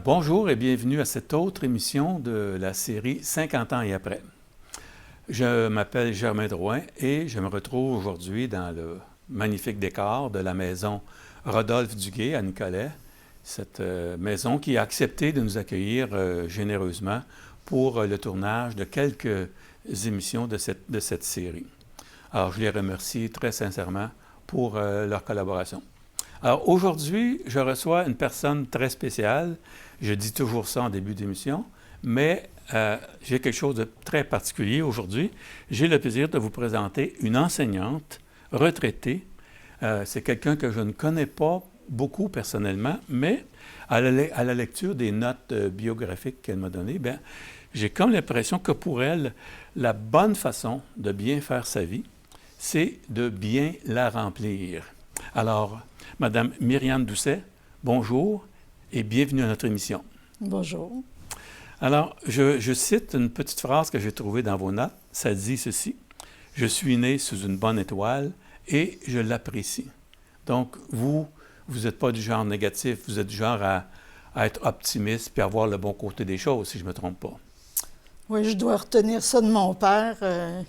Bonjour et bienvenue à cette autre émission de la série 50 ans et après. Je m'appelle Germain Drouin et je me retrouve aujourd'hui dans le magnifique décor de la maison Rodolphe Duguay à Nicolet, cette maison qui a accepté de nous accueillir généreusement pour le tournage de quelques émissions de cette série. Alors, je les remercie très sincèrement pour leur collaboration. Alors, aujourd'hui, je reçois une personne très spéciale. Je dis toujours ça en début d'émission, mais j'ai quelque chose de très particulier aujourd'hui. J'ai le plaisir de vous présenter une enseignante retraitée. C'est quelqu'un que je ne connais pas beaucoup personnellement, mais à la lecture des notes biographiques qu'elle m'a données, bien, j'ai comme l'impression que pour elle, la bonne façon de bien faire sa vie, c'est de bien la remplir. Alors, Madame Myriam Doucet, bonjour et bienvenue à notre émission. Bonjour. Alors, je cite une petite phrase que j'ai trouvée dans vos notes. Ça dit ceci: « Je suis né sous une bonne étoile et je l'apprécie. » Donc, vous n'êtes pas du genre négatif, vous êtes du genre à être optimiste puis à voir le bon côté des choses, si je ne me trompe pas. Oui, je dois retenir ça de mon père,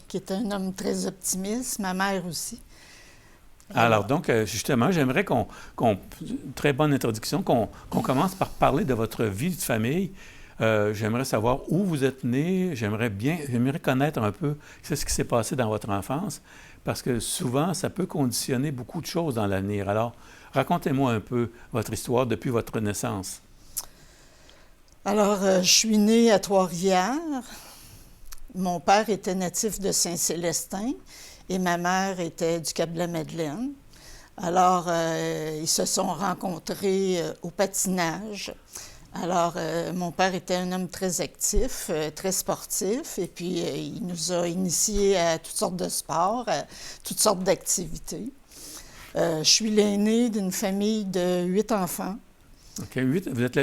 qui est un homme très optimiste, ma mère aussi. Alors donc, justement, j'aimerais très bonne introduction, qu'on commence par parler de votre vie de famille. J'aimerais savoir où vous êtes né, j'aimerais connaître un peu ce qui s'est passé dans votre enfance, parce que souvent, ça peut conditionner beaucoup de choses dans l'avenir. Alors, racontez-moi un peu votre histoire depuis votre naissance. Alors, je suis née à Trois-Rivières. Mon père était natif de Saint-Célestin et ma mère était du Cap-de-la-Madeleine. Alors, ils se sont rencontrés au patinage. Alors, mon père était un homme très actif, très sportif, et puis il nous a initiés à toutes sortes de sports, à toutes sortes d'activités. Je suis l'aînée d'une famille de 8 enfants. OK, 8. Vous êtes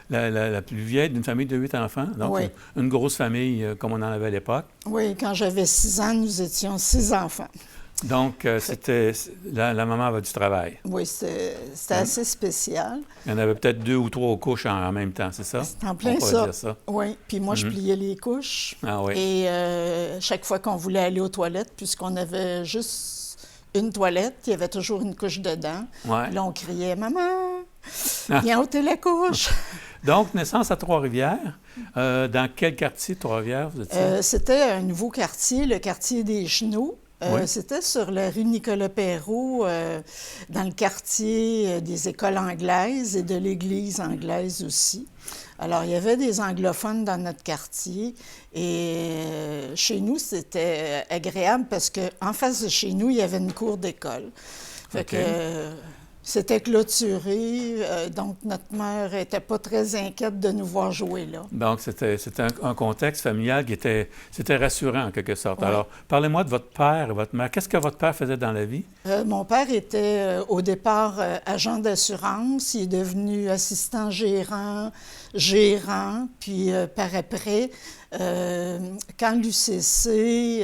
la plus vieille d'une famille de 8 enfants, donc oui. Une grosse famille comme on en avait à l'époque. Oui, quand j'avais 6 ans, nous étions 6 enfants. Donc, la maman avait du travail. Oui, c'était assez spécial. Il y en avait peut-être 2 ou 3 couches en même temps, c'est ça? C'est en plein ça. Oui, puis moi, je pliais les couches. Ah oui. Et chaque fois qu'on voulait aller aux toilettes, puisqu'on avait juste une toilette, il y avait toujours une couche dedans. Ouais. Là, on criait « Maman, viens ôter la couche! » Donc, naissance à Trois-Rivières. Dans quel quartier de Trois-Rivières vous étiez? C'était un nouveau quartier, le quartier des Genoux. Oui. C'était sur la rue Nicolas-Perrault, dans le quartier des écoles anglaises et de l'église anglaise aussi. Alors, il y avait des anglophones dans notre quartier et chez nous, c'était agréable parce qu'en face de chez nous, il y avait une cour d'école. Fait OK. que c'était clôturé, donc notre mère n'était pas très inquiète de nous voir jouer là. Donc, c'était un contexte familial c'était rassurant en quelque sorte. Oui. Alors, parlez-moi de votre père et votre mère. Qu'est-ce que votre père faisait dans la vie? Mon père était au départ agent d'assurance. Il est devenu assistant gérant, puis par après, quand l'UCC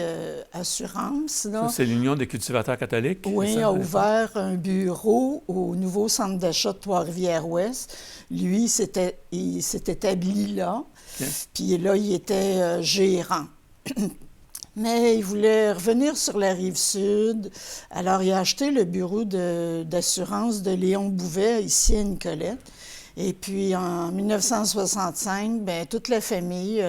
Assurance... Là, Ça, c'est l'Union des cultivateurs catholiques? oui, a ouvert un bureau au nouveau centre d'achat de Trois-Rivières-Ouest. Lui, il s'est établi là, OK. puis là, il était gérant. Mais il voulait revenir sur la Rive-Sud. Alors, il a acheté le bureau d'assurance de Léon Bouvet, ici à Nicolette. Et puis, en 1965, bien, toute la famille,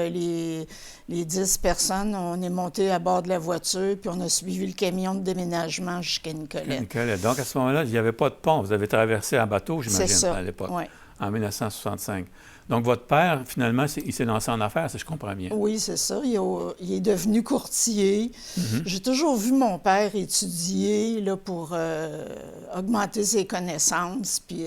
les 10 personnes, on est montés à bord de la voiture, puis on a suivi le camion de déménagement jusqu'à Nicolette. Nicolet. Donc, à ce moment-là, il n'y avait pas de pont. Vous avez traversé en bateau, j'imagine, C'est ça, à l'époque, oui. en 1965. Donc, votre père, finalement, il s'est lancé en affaires, si je comprends bien. Oui, c'est ça. Il est devenu courtier. Mm-hmm. J'ai toujours vu mon père étudier là, pour augmenter ses connaissances, puis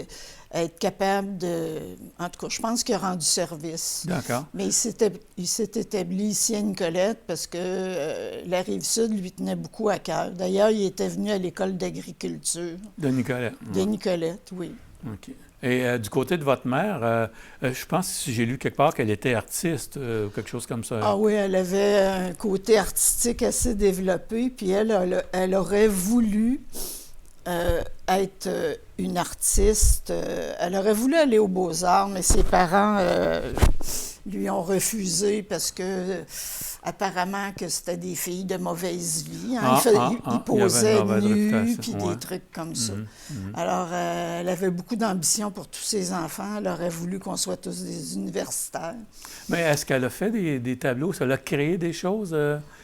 être capable de... En tout cas, je pense qu'il a rendu service. D'accord. Mais il s'est établi ici à Nicolette parce que la Rive-Sud lui tenait beaucoup à cœur. D'ailleurs, il était venu à l'école d'agriculture. De Nicolet. De Nicolette, oui. OK. Et du côté de votre mère, je pense que j'ai lu quelque part qu'elle était artiste ou quelque chose comme ça. Ah oui, elle avait un côté artistique assez développé, puis elle aurait voulu être une artiste. Elle aurait voulu aller aux Beaux-Arts, mais ses parents lui ont refusé parce que apparemment que c'était des filles de mauvaise vie. Hein. Ils posaient nus, puis des trucs comme ça. Alors, elle avait beaucoup d'ambition pour tous ses enfants. Elle aurait voulu qu'on soit tous des universitaires. Mais est-ce qu'elle a fait des tableaux? Ça l'a créé des choses?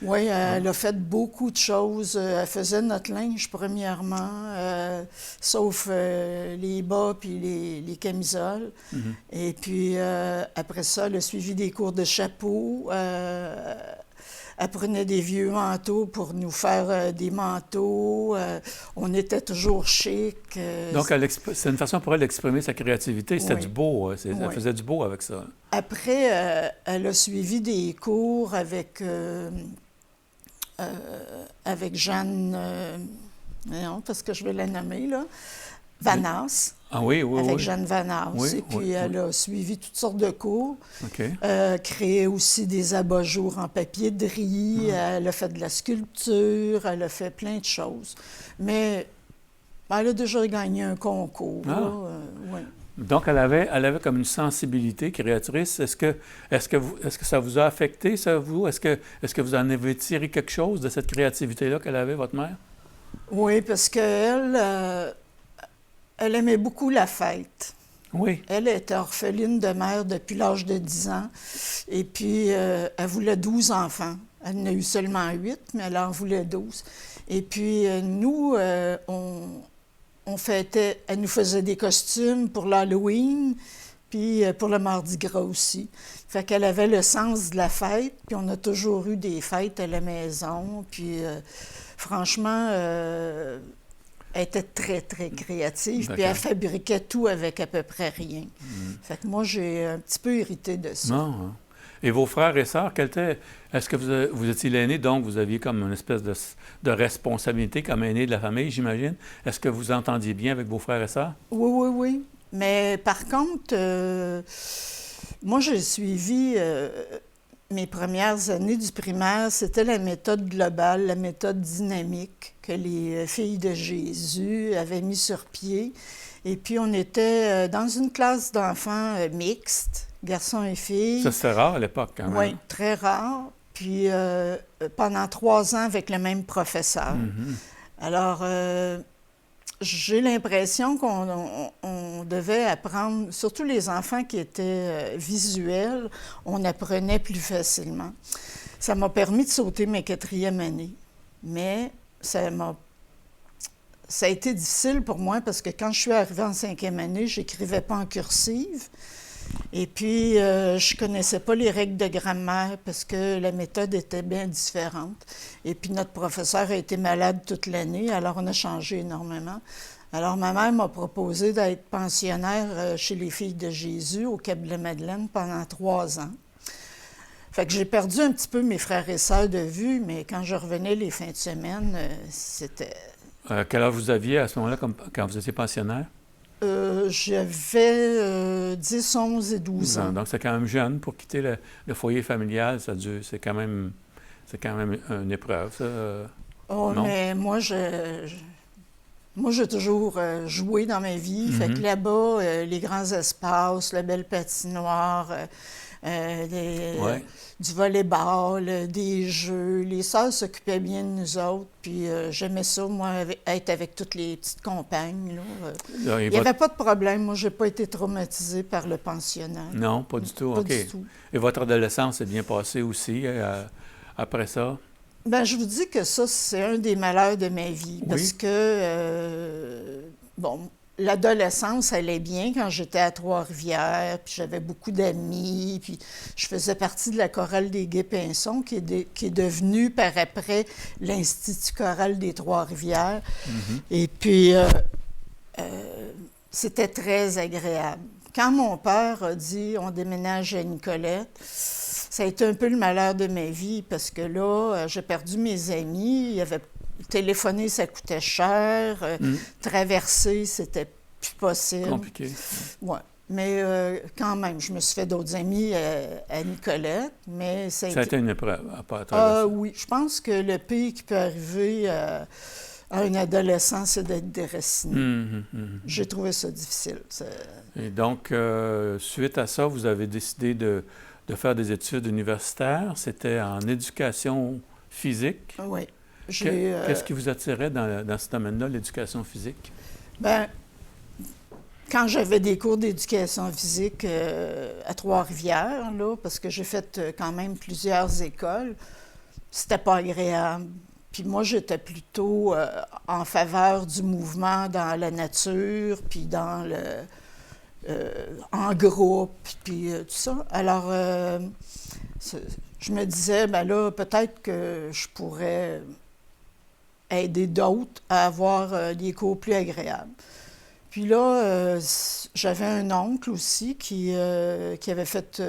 Oui, elle a fait beaucoup de choses. Elle faisait notre linge, premièrement, sauf les bas puis les camisoles. Et puis, après ça, elle a suivi des cours de chapeau. Elle prenait des vieux manteaux pour nous faire des manteaux. On était toujours chic. Donc, c'est une façon pour elle d'exprimer sa créativité. C'était du beau. Elle faisait du beau avec ça. Après, elle a suivi des cours avec Jeanne... non, parce que je vais la nommer, là. Vanasse. Ah oui, avec Jeanne Vanasse. Et puis, elle a suivi toutes sortes de cours. Créé aussi des abat-jours en papier de riz. Elle a fait de la sculpture. Elle a fait plein de choses. Mais elle a déjà gagné un concours. Donc, elle avait comme une sensibilité créatrice. Est-ce que ça vous a affecté, ça, vous? Est-ce que vous en avez tiré quelque chose de cette créativité-là qu'elle avait, votre mère? Oui, parce qu'elle... elle aimait beaucoup la fête. Oui. Elle était orpheline de mère depuis l'âge de 10 ans. Et puis, elle voulait 12 enfants. Elle en a eu seulement 8, mais elle en voulait 12. Et puis, nous, on fêtait... Elle nous faisait des costumes pour l'Halloween, puis pour le Mardi Gras aussi. Fait qu'elle avait le sens de la fête, puis on a toujours eu des fêtes à la maison. Puis, franchement... elle était très, très créative, puis elle fabriquait tout avec à peu près rien. Fait que moi, j'ai un petit peu hérité de ça. Non. Et vos frères et sœurs, est-ce que vous étiez l'aîné, donc vous aviez comme une espèce de responsabilité comme aîné de la famille, j'imagine? Est-ce que vous entendiez bien avec vos frères et sœurs? Oui. Mais par contre, moi, j'ai suivi... mes premières années du primaire, c'était la méthode globale, la méthode dynamique que les filles de Jésus avaient mis sur pied. Et puis, on était dans une classe d'enfants mixte, garçons et filles. Ça, c'était rare à l'époque, quand même. Oui, très rare. Puis, pendant 3 ans avec le même professeur. Alors, j'ai l'impression qu'on devait apprendre, surtout les enfants qui étaient visuels, on apprenait plus facilement. Ça m'a permis de sauter mes 4e années, mais ça a été difficile pour moi parce que quand je suis arrivée en 5e année, je n'écrivais pas en cursive. Et puis, je ne connaissais pas les règles de grammaire parce que la méthode était bien différente. Et puis, notre professeur a été malade toute l'année, alors on a changé énormément. Alors, ma mère m'a proposé d'être pensionnaire chez les Filles de Jésus au Cap-de-la-Madeleine pendant 3 ans. Fait que j'ai perdu un petit peu mes frères et sœurs de vue, mais quand je revenais les fins de semaine, c'était... Quel âge vous aviez à ce moment-là, quand vous étiez pensionnaire? J'avais 10, 11 et 12 ans. Donc, c'est quand même jeune pour quitter le foyer familial. C'est quand même une épreuve, ça. Non? Mais moi, j'ai toujours joué dans ma vie. Fait que là-bas, les grands espaces, la belle patinoire, du volley-ball, des jeux. Les sœurs s'occupaient bien de nous autres. Puis j'aimais ça, moi, être avec toutes les petites compagnes. Là. Il n'y avait pas de problème. Moi, je n'ai pas été traumatisée par le pensionnat. Non, pas du tout. Pas du tout. Et votre adolescence s'est bien passée aussi après ça? Bien, je vous dis que ça, c'est un des malheurs de ma vie. Parce que, l'adolescence allait bien quand j'étais à Trois-Rivières, puis j'avais beaucoup d'amis, puis je faisais partie de la chorale des Gai-Pinson, qui est devenue par après l'Institut choral des Trois-Rivières. Et puis, c'était très agréable. Quand mon père a dit « on déménage à Nicolette », ça a été un peu le malheur de ma vie, parce que là, j'ai perdu mes amis, il y avait... Téléphoner, ça coûtait cher. Traverser, c'était plus possible. Compliqué. Oui. Mais quand même, je me suis fait d'autres amis à Nicolette, mais ça a été une épreuve à part traverser. Oui, je pense que le pire qui peut arriver à à un adolescent, c'est d'être déraciné. Mhm, mhm. J'ai trouvé ça difficile. Et donc, suite à ça, vous avez décidé de faire des études universitaires. C'était en éducation physique. Oui. Qu'est-ce qui vous attirait dans ce domaine-là, l'éducation physique? Bien, quand j'avais des cours d'éducation physique à Trois-Rivières, là, parce que j'ai fait quand même plusieurs écoles, c'était pas agréable. Puis moi, j'étais plutôt en faveur du mouvement dans la nature, puis dans en groupe, puis tout ça. Alors, je me disais, ben là, peut-être que je pourrais aider d'autres à avoir des cours plus agréables. Puis là, j'avais un oncle aussi qui avait fait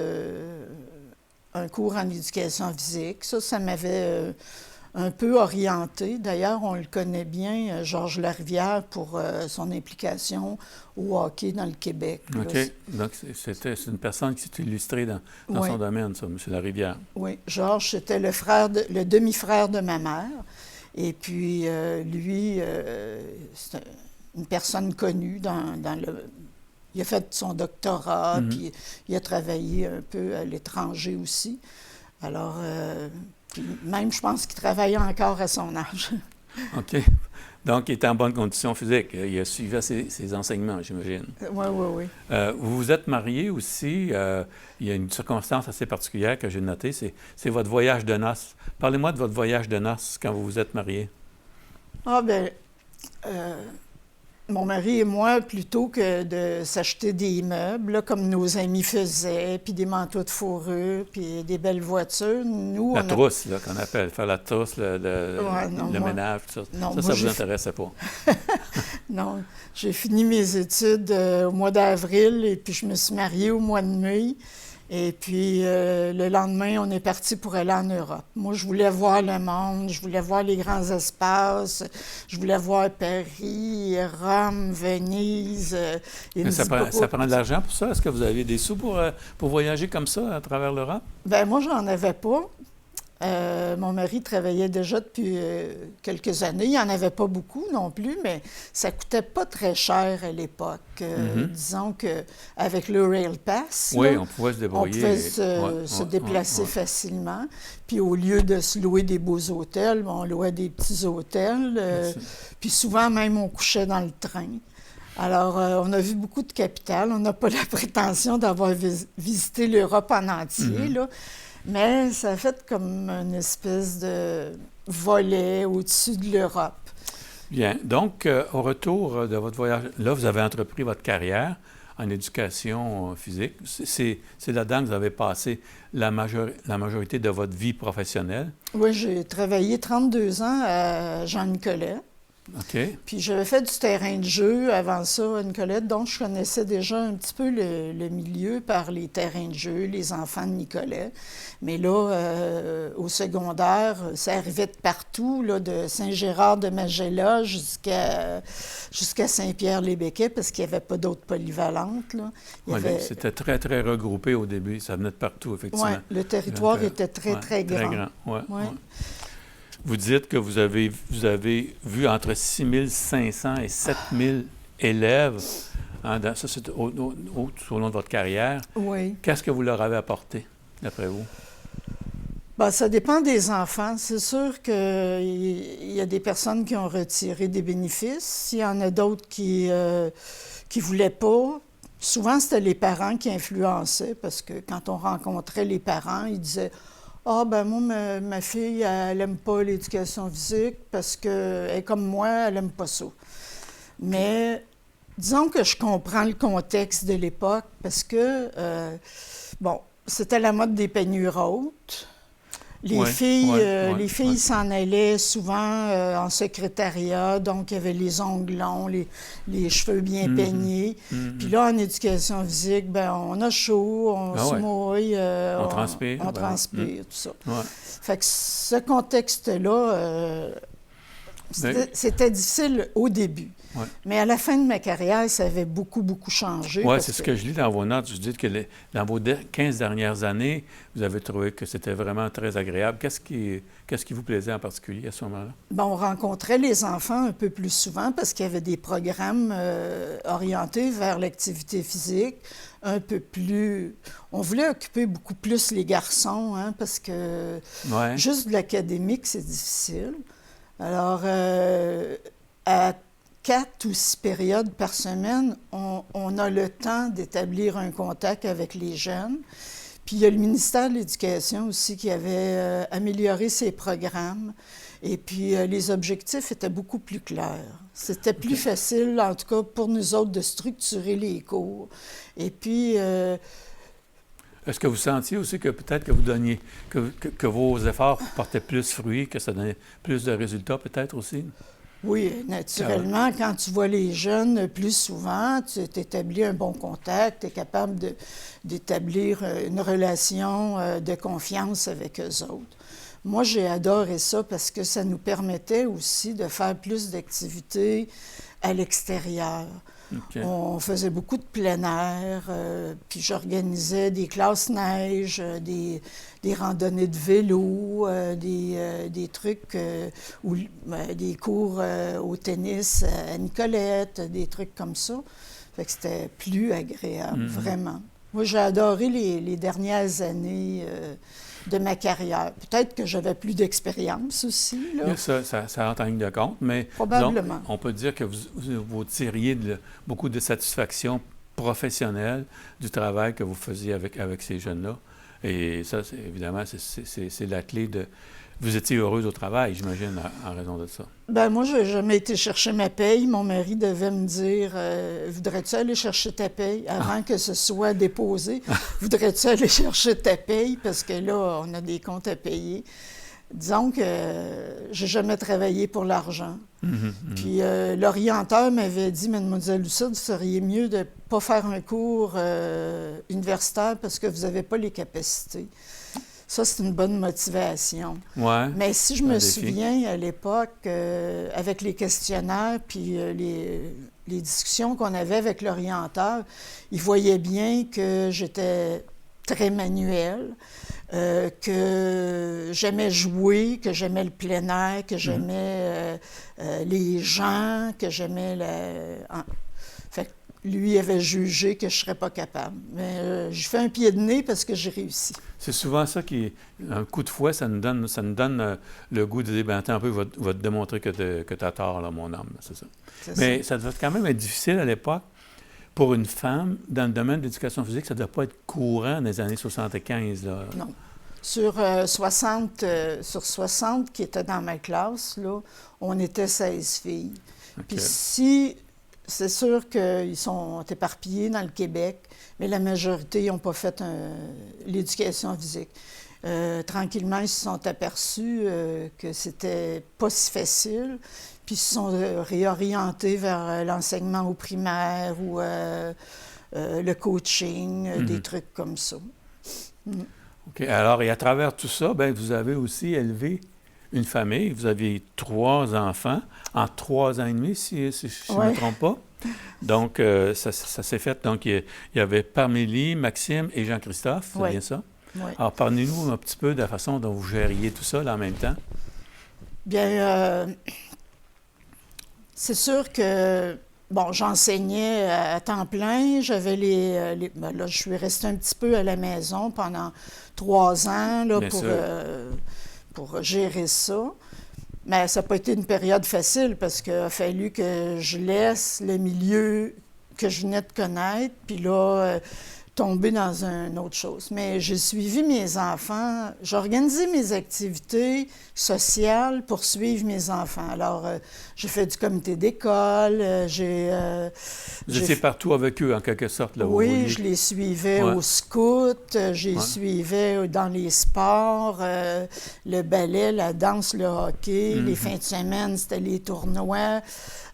un cours en éducation physique. Ça m'avait un peu orienté. D'ailleurs, on le connaît bien, Georges Larivière, pour son implication au hockey dans le Québec. OK. Là. Donc, c'est une personne qui s'est illustrée dans Oui. son domaine, ça, M. Larivière. Oui, Georges, c'était le demi-frère de ma mère. Et puis, lui, c'est une personne connue dans le... Il a fait son doctorat, puis il a travaillé un peu à l'étranger aussi. Alors, puis même, je pense qu'il travaillait encore à son âge. OK. Donc, il était en bonne condition physique. Il a suivi ses enseignements, j'imagine. Oui, oui, oui. Vous vous êtes marié aussi. Il y a une circonstance assez particulière que j'ai notée, c'est votre voyage de noces. Parlez-moi de votre voyage de noces quand vous vous êtes mariés. Ah, bien, mon mari et moi, plutôt que de s'acheter des meubles, là, comme nos amis faisaient, puis des manteaux de fourrure, puis des belles voitures, nous, La trousse, là, qu'on appelle. Faire la trousse, le ménage, tout ça. Non, ça vous intéressait pas? Non. J'ai fini mes études au mois d'avril, et puis je me suis mariée au mois de mai. Et puis, le lendemain, on est parti pour aller en Europe. Moi, je voulais voir le monde, je voulais voir les grands espaces, je voulais voir Paris, Rome, Venise. Ça prend de l'argent pour ça? Est-ce que vous avez des sous pour voyager comme ça à travers l'Europe? Bien, moi, j'en avais pas. Mon mari travaillait déjà depuis quelques années. Il n'y en avait pas beaucoup non plus, mais ça ne coûtait pas très cher à l'époque. Disons qu'avec le Rail Pass, oui, là, on pouvait se débrouiller. On pouvait se déplacer facilement. Puis au lieu de se louer des beaux hôtels, on louait des petits hôtels. Puis souvent, même, on couchait dans le train. Alors, on a vu beaucoup de capitales. On n'a pas la prétention d'avoir visité l'Europe en entier, là. Mais ça a fait comme une espèce de volet au-dessus de l'Europe. Bien. Donc, au retour de votre voyage, là, vous avez entrepris votre carrière en éducation physique. C'est là-dedans que vous avez passé la majorité de votre vie professionnelle. Oui, j'ai travaillé 32 ans à Jean-Nicolet. OK. Puis j'avais fait du terrain de jeu avant ça à Nicolette, donc je connaissais déjà un petit peu le milieu par les terrains de jeu, les enfants de Nicolet. Mais là, au secondaire, ça arrivait de partout, là, de Saint-Gérard-de-Magella jusqu'à Saint-Pierre-les-Béquets, parce qu'il n'y avait pas d'autres polyvalentes. Là. C'était très, très regroupé au début. Ça venait de partout, effectivement. Oui, le territoire était très, très grand. Très grand. Ouais. Vous dites que vous avez vu entre 6 500 et 7 000 élèves. Hein, ça, c'est au long de votre carrière. Oui. Qu'est-ce que vous leur avez apporté, d'après vous? Bien, ça dépend des enfants. C'est sûr qu'il y a des personnes qui ont retiré des bénéfices. Il y en a d'autres qui ne voulaient pas. Souvent, c'était les parents qui influençaient, parce que quand on rencontrait les parents, ils disaient... Ah, ben moi, ma fille, elle n'aime pas l'éducation physique parce qu'elle est comme moi, elle n'aime pas ça. Mais disons que je comprends le contexte de l'époque parce que, c'était la mode des peignures hautes. Les filles s'en allaient souvent en secrétariat, donc il y avait les ongles longs, les cheveux bien peignés. Puis là, en éducation physique, ben on a chaud, on se mouille, on transpire. Tout ça. Ouais. Fait que ce contexte-là, C'était difficile au début. Ouais. Mais à la fin de ma carrière, ça avait beaucoup, beaucoup changé. Oui, c'est ce que je lis dans vos notes. Je dis que dans vos 15 dernières années, vous avez trouvé que c'était vraiment très agréable. Qu'est-ce qui vous plaisait en particulier à ce moment-là? Bon, on rencontrait les enfants un peu plus souvent parce qu'il y avait des programmes orientés vers l'activité physique, un peu plus... On voulait occuper beaucoup plus les garçons, hein, parce que juste de l'académique, c'est difficile. Alors, à 4 ou 6 périodes par semaine, on a le temps d'établir un contact avec les jeunes. Puis il y a le ministère de l'Éducation aussi qui avait amélioré ses programmes. Et puis les objectifs étaient beaucoup plus clairs. C'était plus facile, en tout cas pour nous autres, de structurer les cours. Et puis... Est-ce que vous sentiez aussi que peut-être que vous donniez, que vos efforts portaient plus fruit, que ça donnait plus de résultats peut-être aussi? Oui, naturellement, quand tu vois les jeunes plus souvent, tu établis un bon contact, tu es capable d'établir une relation de confiance avec eux autres. Moi, j'ai adoré ça parce que ça nous permettait aussi de faire plus d'activités à l'extérieur. Okay. On faisait beaucoup de plein air, puis j'organisais des classes neige, des randonnées de vélo, des trucs, des cours au tennis à Nicolette, des trucs comme ça. Fait que c'était plus agréable, vraiment. Moi, j'ai adoré les dernières années de ma carrière. Peut-être que j'avais plus d'expérience aussi. Là. Ça entre en ligne de compte, mais probablement. Donc, on peut dire que vous tiriez beaucoup de satisfaction professionnelle du travail que vous faisiez avec ces jeunes-là. Et ça, évidemment, c'est la clé de... Vous étiez heureuse au travail, j'imagine, en raison de ça. Bien, moi, je n'ai jamais été chercher ma paye. Mon mari devait me dire « Voudrais-tu aller chercher ta paye? » Avant que ce soit déposé. « Voudrais-tu aller chercher ta paye? » Parce que là, on a des comptes à payer. Disons que j'ai jamais travaillé pour l'argent. Puis l'orienteur m'avait dit « Mademoiselle Lucide, vous seriez mieux de ne pas faire un cours universitaire parce que vous n'avez pas les capacités. » Ça, c'est une bonne motivation. Ouais, mais si je me souviens, à l'époque, avec les questionnaires puis les discussions qu'on avait avec l'orienteur, il voyait bien que j'étais très manuelle, que j'aimais jouer, que j'aimais le plein air, que j'aimais les gens, que j'aimais... Fait que lui avait jugé que je ne serais pas capable. Mais j'ai fait un pied de nez parce que j'ai réussi. C'est souvent ça qui est... Un coup de fouet, ça nous donne le goût de dire, ben, attends un peu, va te démontrer que tu as tort, là, mon homme. C'est ça. Mais ça devait quand même être difficile à l'époque. Pour une femme, dans le domaine de l'éducation physique, ça ne doit pas être courant dans les années 75. Là. Non. Sur 60 qui étaient dans ma classe, là, on était 16 filles. Okay. Puis si... C'est sûr qu'ils sont éparpillés dans le Québec, mais la majorité n'ont pas fait l'éducation physique. Tranquillement, ils se sont aperçus que c'était pas si facile, puis ils se sont réorientés vers l'enseignement au primaire ou le coaching, des trucs comme ça. OK. Alors, et à travers tout ça, bien, vous avez aussi élevé une famille. Vous aviez 3 enfants en 3 ans et demi, si je ne me trompe pas. Donc, ça s'est fait. Donc, il y avait Parmélie, Maxime et Jean-Christophe, c'est bien ça? Oui. Alors, parlez-nous un petit peu de la façon dont vous gériez tout ça là, en même temps. Bien, c'est sûr que, bon, j'enseignais à temps plein. J'avais ben là, je suis restée un petit peu à la maison pendant 3 ans là, pour gérer ça. Mais ça n'a pas été une période facile parce qu'il a fallu que je laisse le milieu que je venais de connaître, puis là, tomber dans une autre chose. Mais j'ai suivi mes enfants, j'ai organisé mes activités sociales pour suivre mes enfants. Alors, j'ai fait du comité d'école, Vous étiez partout avec eux, en quelque sorte, là. Oui, je les suivais au scout, je les suivais dans les sports, le ballet, la danse, le hockey. Les fins de semaine, c'était les tournois.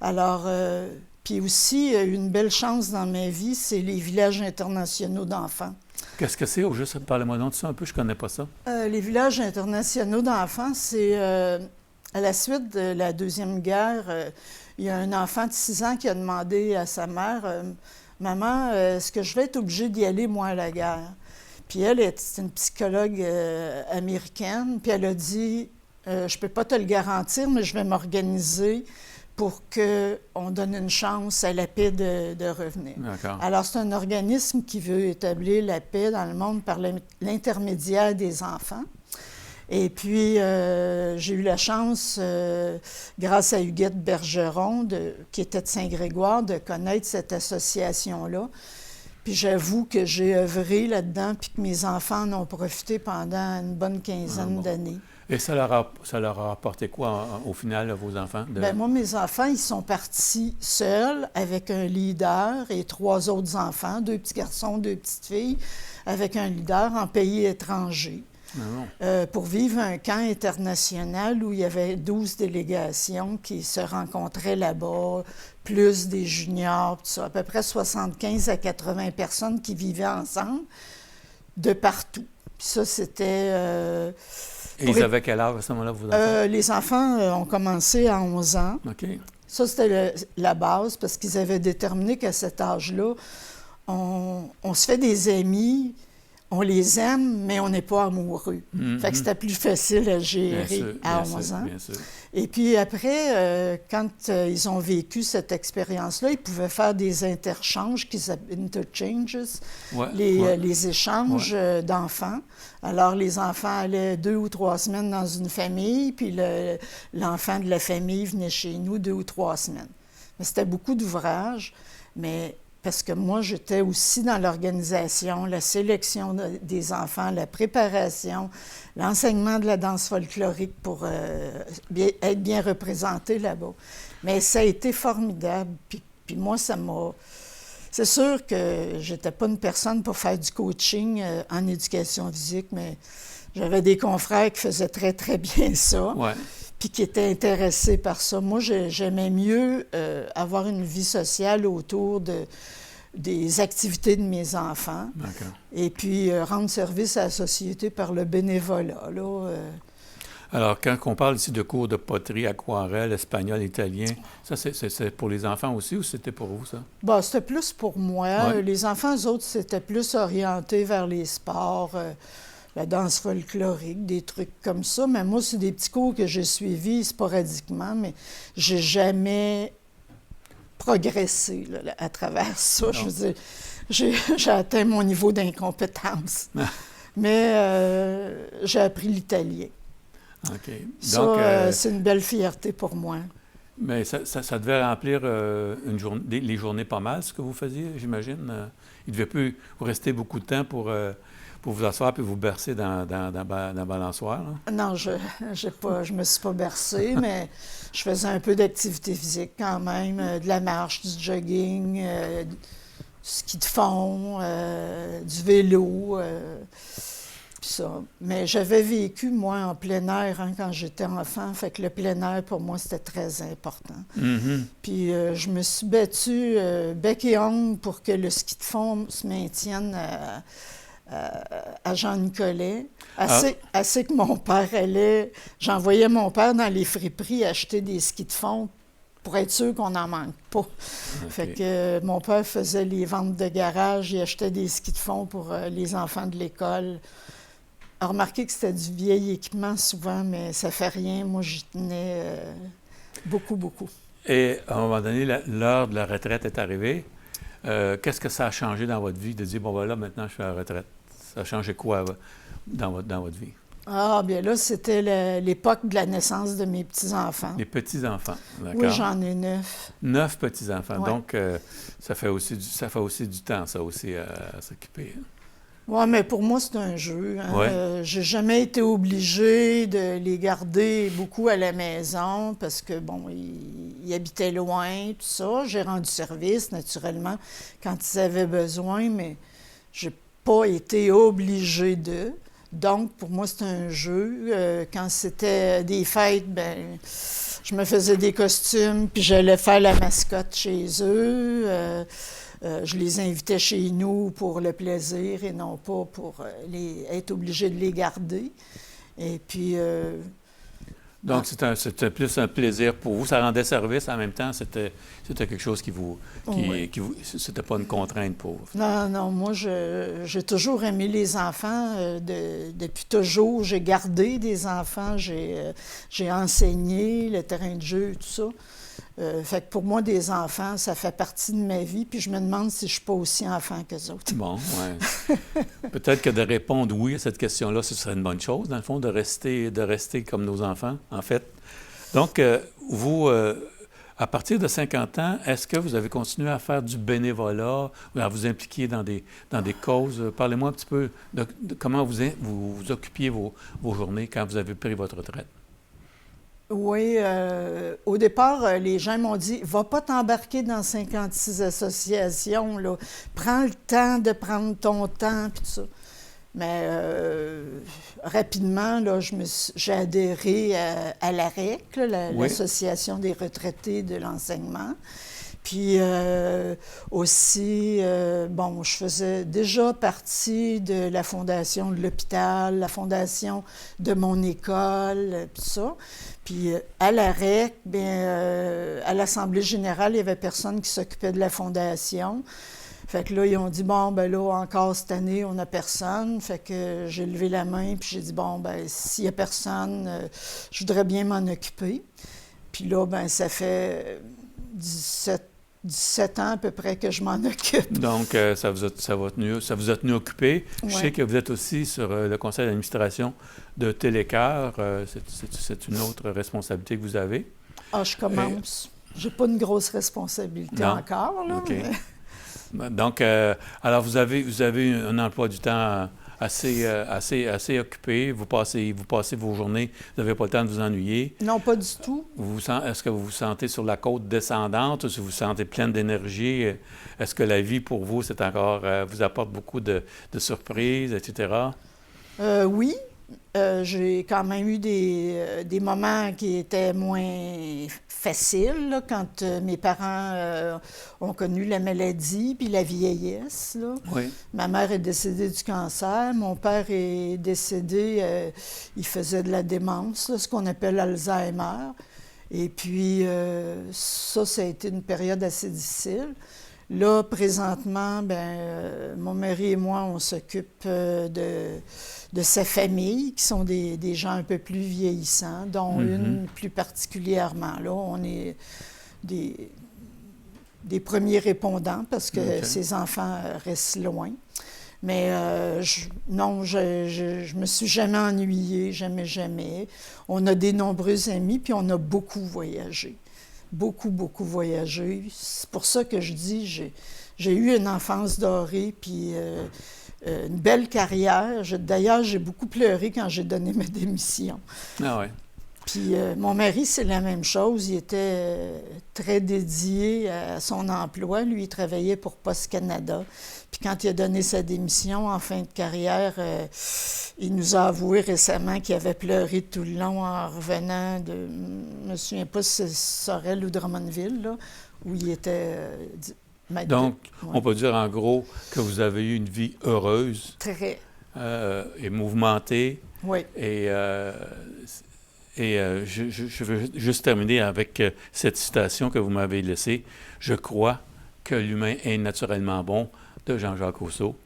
Alors... Puis aussi, une belle chance dans ma vie, c'est les villages internationaux d'enfants. Qu'est-ce que c'est? Juste parlez-moi donc de ça un peu, je ne connais pas ça. Les villages internationaux d'enfants, c'est À la suite de la Deuxième Guerre, il y a un enfant de 6 ans qui a demandé à sa mère Maman, est-ce que je vais être obligée d'y aller, moi, à la guerre? Puis elle, c'est une psychologue américaine, puis elle a dit je ne peux pas te le garantir, mais je vais m'organiser pour qu'on donne une chance à la paix de revenir. D'accord. Alors, c'est un organisme qui veut établir la paix dans le monde par l'intermédiaire des enfants. Et puis, j'ai eu la chance, grâce à Huguette Bergeron, qui était de Saint-Grégoire, de connaître cette association-là. Puis j'avoue que j'ai œuvré là-dedans, puis que mes enfants en ont profité pendant une bonne quinzaine d'années. Et ça leur a apporté quoi, au final, à vos enfants? Bien, moi, mes enfants, ils sont partis seuls, avec un leader et 3 autres enfants, 2 petits garçons, 2 petites filles, avec un leader en pays étranger. Pour vivre un camp international où il y avait 12 délégations qui se rencontraient là-bas, plus des juniors, tout ça, à peu près 75 à 80 personnes qui vivaient ensemble de partout. Puis ça, c'était... Et ils avaient quel âge à ce moment-là, vos enfants? Les enfants ont commencé à 11 ans. OK. Ça, c'était la base, parce qu'ils avaient déterminé qu'à cet âge-là, on se fait des amis... On les aime, mais on n'est pas amoureux. Fait que c'était plus facile à gérer à 11 ans. Bien sûr. Et puis après, quand ils ont vécu cette expérience-là, ils pouvaient faire des interchanges, les échanges d'enfants. Alors, les enfants allaient 2 ou 3 semaines dans une famille, puis l'enfant de la famille venait chez nous 2 ou 3 semaines. Mais c'était beaucoup d'ouvrages, mais... Parce que moi, j'étais aussi dans l'organisation, la sélection des enfants, la préparation, l'enseignement de la danse folklorique pour être bien représenté là-bas. Mais ça a été formidable. Puis moi, ça m'a... C'est sûr que j'étais pas une personne pour faire du coaching en éducation physique, mais j'avais des confrères qui faisaient très, très bien ça. Ouais. Puis qui étaient intéressés par ça. Moi, j'aimais mieux avoir une vie sociale autour des activités de mes enfants. D'accord. Et puis rendre service à la société par le bénévolat. Alors, quand on parle ici de cours de poterie, aquarelle, espagnol, italien, ça, c'est pour les enfants aussi ou c'était pour vous, ça? Bon, c'était plus pour moi. Ouais. Les enfants, eux autres, c'était plus orienté vers les sports, la danse folklorique, des trucs comme ça. Mais moi, c'est des petits cours que j'ai suivis sporadiquement, mais j'ai jamais progressé là, à travers ça. Non. Je veux dire, j'ai atteint mon niveau d'incompétence. Mais j'ai appris l'italien. OK. Donc, c'est une belle fierté pour moi. Mais ça devait remplir les journées pas mal, ce que vous faisiez, j'imagine. Il ne devait plus vous rester beaucoup de temps pour vous asseoir puis vous bercer dans la balançoire. Là. Non, je me suis pas bercée, mais je faisais un peu d'activité physique quand même, de la marche, du jogging, du ski de fond, du vélo, puis ça. Mais j'avais vécu, moi, en plein air quand j'étais enfant, fait que le plein air, pour moi, c'était très important. Mm-hmm. Puis je me suis battue bec et ongle pour que le ski de fond se maintienne à Jean-Nicolet. Assez que mon père allait... J'envoyais mon père dans les friperies acheter des skis de fond pour être sûr qu'on n'en manque pas. Okay. Fait que mon père faisait les ventes de garage, il achetait des skis de fond pour les enfants de l'école. Remarquez que c'était du vieil équipement souvent, mais ça fait rien. Moi, j'y tenais beaucoup, beaucoup. Et à un moment donné, l'heure de la retraite est arrivée. Qu'est-ce que ça a changé dans votre vie de dire, bon, voilà, maintenant, je suis à la retraite? Ça a changé quoi dans votre vie? Ah, bien là, c'était l'époque de la naissance de mes petits-enfants. Les petits-enfants, d'accord. Oui, j'en ai 9. 9 petits-enfants. Ouais. Donc, ça fait aussi du temps, ça aussi, à s'occuper. Oui, mais pour moi, c'est un jeu. Hein. Ouais. J'ai jamais été obligée de les garder beaucoup à la maison parce que, bon, ils habitaient loin, tout ça. J'ai rendu service, naturellement, quand ils avaient besoin, mais j'ai pas été obligée d'eux. Donc, pour moi, c'est un jeu. Quand c'était des fêtes, ben, je me faisais des costumes, puis j'allais faire la mascotte chez eux. Je les invitais chez nous pour le plaisir et non pas pour être obligée de les garder. Et puis... Donc, c'était plus un plaisir pour vous. Ça rendait service en même temps. C'était quelque chose c'était pas une contrainte pour vous. Non, non, moi, j'ai toujours aimé les enfants. Depuis toujours, j'ai gardé des enfants. J'ai enseigné le terrain de jeu et tout ça. Fait que pour moi, des enfants, ça fait partie de ma vie. Puis je me demande si je suis pas aussi enfant qu'eux autres. Bon, oui. Peut-être que de répondre oui à cette question-là, ce serait une bonne chose, dans le fond, de rester comme nos enfants, en fait. Donc, vous, à partir de 50 ans, est-ce que vous avez continué à faire du bénévolat ou à vous impliquer dans des causes? Parlez-moi un petit peu de comment vous occupiez vos journées quand vous avez pris votre retraite. Oui, au départ, les gens m'ont dit « Va pas t'embarquer dans 56 associations, là. Prends le temps de prendre ton temps, puis tout ça. » Mais rapidement, là, j'ai adhéré à l'AREC, l'Association des retraités de l'enseignement. Puis aussi, bon, je faisais déjà partie de la fondation de l'hôpital, la fondation de mon école, puis ça. Puis à l'AREC, à l'Assemblée générale, il n'y avait personne qui s'occupait de la fondation. Fait que là, ils ont dit, bon, ben là, encore cette année, on n'a personne. Fait que j'ai levé la main, puis j'ai dit, bon, ben s'il n'y a personne, je voudrais bien m'en occuper. Puis là, ben ça fait 17 ans à peu près que je m'en occupe. Donc, ça vous a tenu occupé. Ouais. Je sais que vous êtes aussi sur le conseil d'administration de Télécœur. C'est une autre responsabilité que vous avez. Ah, je commence. J'ai pas une grosse responsabilité encore, là. OK. Mais... Donc, alors, vous avez un emploi du temps assez occupé. Vous passez vos journées, vous n'avez pas le temps de vous ennuyer. Non, pas du tout. Est-ce que vous vous sentez sur la côte descendante ou si vous vous sentez pleine d'énergie? Est-ce que la vie, pour vous, c'est encore vous apporte beaucoup de surprises, etc.? Oui. J'ai quand même eu des moments qui étaient moins faciles, là, quand mes parents ont connu la maladie puis la vieillesse. Là. Oui. Ma mère est décédée du cancer, mon père est décédé, il faisait de la démence, là, ce qu'on appelle Alzheimer. Et puis, ça a été une période assez difficile. Là, présentement, mon mari et moi, on s'occupe de sa famille, qui sont des gens un peu plus vieillissants, dont une plus particulièrement. Là, on est des premiers répondants parce que ses enfants restent loin. Mais je me suis jamais ennuyée, jamais. On a des nombreux amis, puis on a beaucoup voyagé. Beaucoup voyagé. C'est pour ça que je dis, j'ai eu une enfance dorée, puis une belle carrière. D'ailleurs, j'ai beaucoup pleuré quand j'ai donné ma démission. Ah ouais. Puis mon mari, c'est la même chose. Il était très dédié à son emploi. Lui, il travaillait pour Post Canada. Puis quand il a donné sa démission en fin de carrière, il nous a avoué récemment qu'il avait pleuré tout le long en revenant de... Je ne me souviens pas si c'est Sorel ou Drummondville, là, où il était... Donc, on peut dire en gros que vous avez eu une vie heureuse. Très. Et mouvementée. Oui. Et je veux juste terminer avec cette citation que vous m'avez laissée. « Je crois que l'humain est naturellement bon » de Jean-Jacques Rousseau.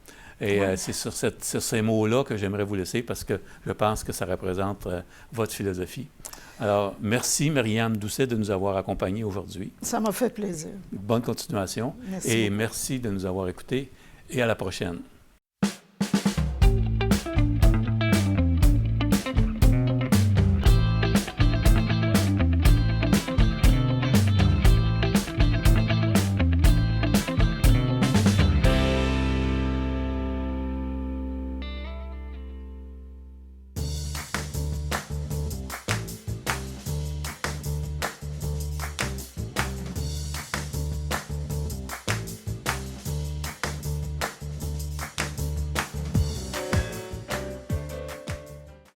Et c'est sur ces mots-là que j'aimerais vous laisser parce que je pense que ça représente votre philosophie. Alors, merci Marie-Anne Doucet de nous avoir accompagnés aujourd'hui. Ça m'a fait plaisir. Bonne continuation. Merci. Et merci de nous avoir écoutés et à la prochaine.